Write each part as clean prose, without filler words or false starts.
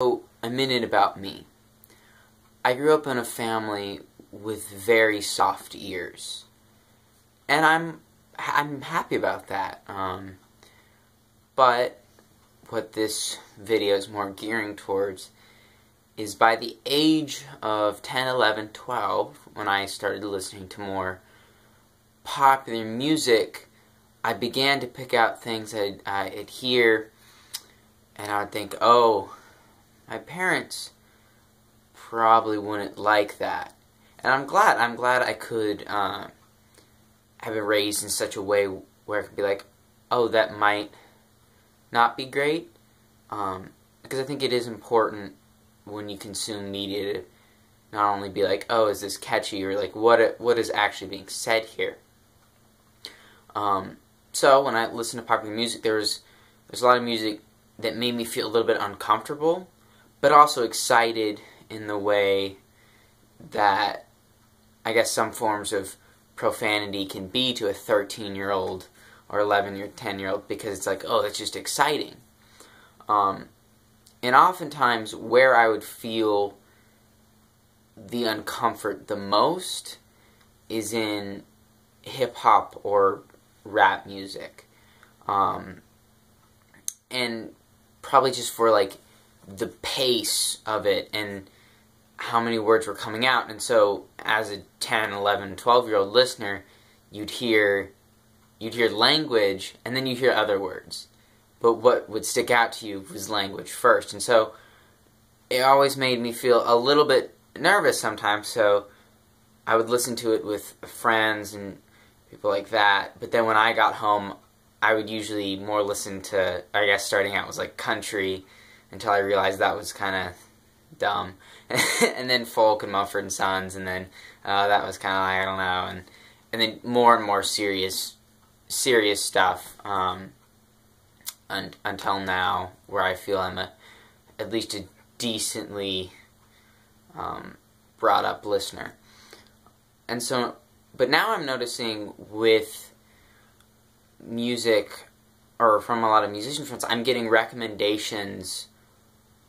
So, a minute about me. I grew up in a family with very soft ears, and I'm happy about that. But what this video is more gearing towards is by the age of 10, 11, 12, when I started listening to more popular music, I began to pick out things I'd hear, and I would think, oh, my parents probably wouldn't like that. And I'm glad I could have been raised in such a way where I could be like, oh, that might not be great. Because I think it is important when you consume media to not only be like, oh, is this catchy, or like, what is actually being said here. So when I listened to popular music, there's a lot of music that made me feel a little bit uncomfortable, but also excited in the way that I guess some forms of profanity can be to a 13-year-old or 11 or 10-year-old, because it's like, oh, that's just exciting. And oftentimes where I would feel the uncomfort the most is in hip-hop or rap music. And probably just for like the pace of it and how many words were coming out. And so as a 10, 11, 12-year-old listener, you'd hear language and then you'd hear other words. But what would stick out to you was language first. And so it always made me feel a little bit nervous sometimes. So I would listen to it with friends and people like that. But then when I got home, I would usually more listen to, I guess starting out was like country, until I realized that was kind of dumb. And then folk and Mumford & Sons, and then that was kind of like, I don't know, and then more and more serious stuff, until now, where I feel I'm at least a decently brought up listener. And so, but now I'm noticing with music, or from a lot of musician friends, I'm getting recommendations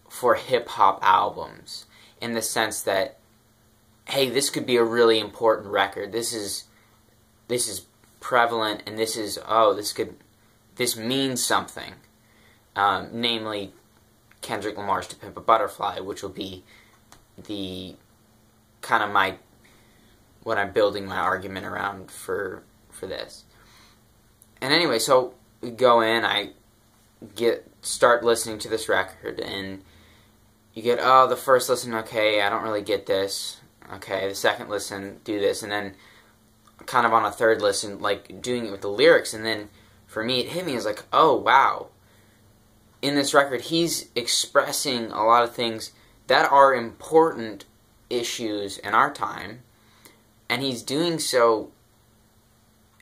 for hip-hop albums, in the sense that, hey, this could be a really important record. This is prevalent, and this is, oh, this means something. Namely, Kendrick Lamar's To Pimp a Butterfly, which will be the kind of what I'm building my argument around for this. And anyway, so we go in, I start listening to this record, and you get, oh, the first listen, okay, I don't really get this. Okay, the second listen, do this, and then kind of on a third listen, like doing it with the lyrics, and then for me, it hit me as like, oh, wow. In this record, he's expressing a lot of things that are important issues in our time, and he's doing so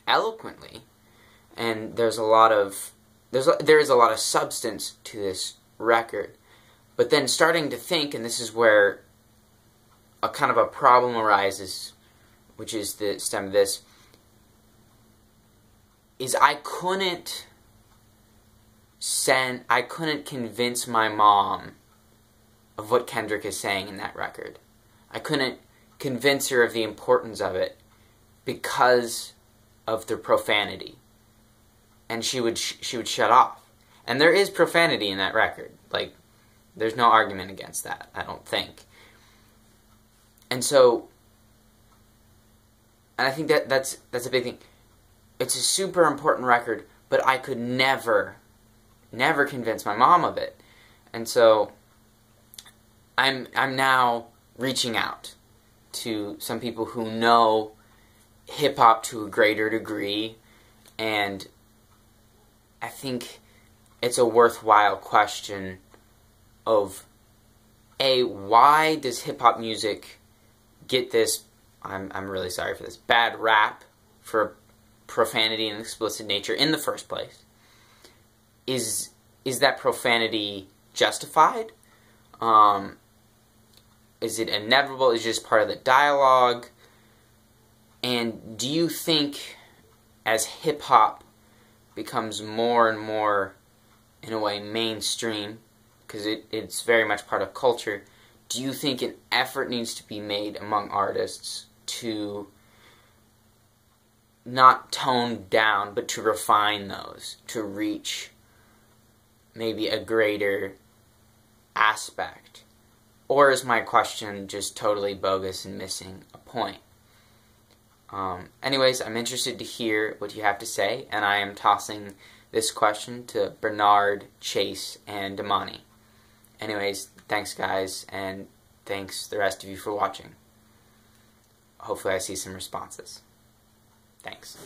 eloquently. And there is a lot of substance to this record. But then starting to think, and this is where a kind of a problem arises, which is the stem of this, is I couldn't convince my mom of what Kendrick is saying in that record. I couldn't convince her of the importance of it because of the profanity. And she would shut off. And there is profanity in that record. Like, there's no argument against that, I don't think. And so, and I think that's a big thing. It's a super important record, but I could never convince my mom of it. And so, I'm now reaching out to some people who know hip-hop to a greater degree, and I think it's a worthwhile question of, A, why does hip-hop music get this, I'm really sorry for this, bad rap for profanity and explicit nature in the first place? Is that profanity justified? Is it inevitable? Is it just part of the dialogue? And do you think, as hip-hop becomes more and more, in a way, mainstream, because it's very much part of culture, do you think an effort needs to be made among artists to not tone down, but to refine those, to reach maybe a greater aspect? Or is my question just totally bogus and missing a point? Anyways, I'm interested to hear what you have to say, and I am tossing this question to Bernard, Chase, and Damani. Anyways, thanks guys, and thanks the rest of you for watching. Hopefully I see some responses. Thanks.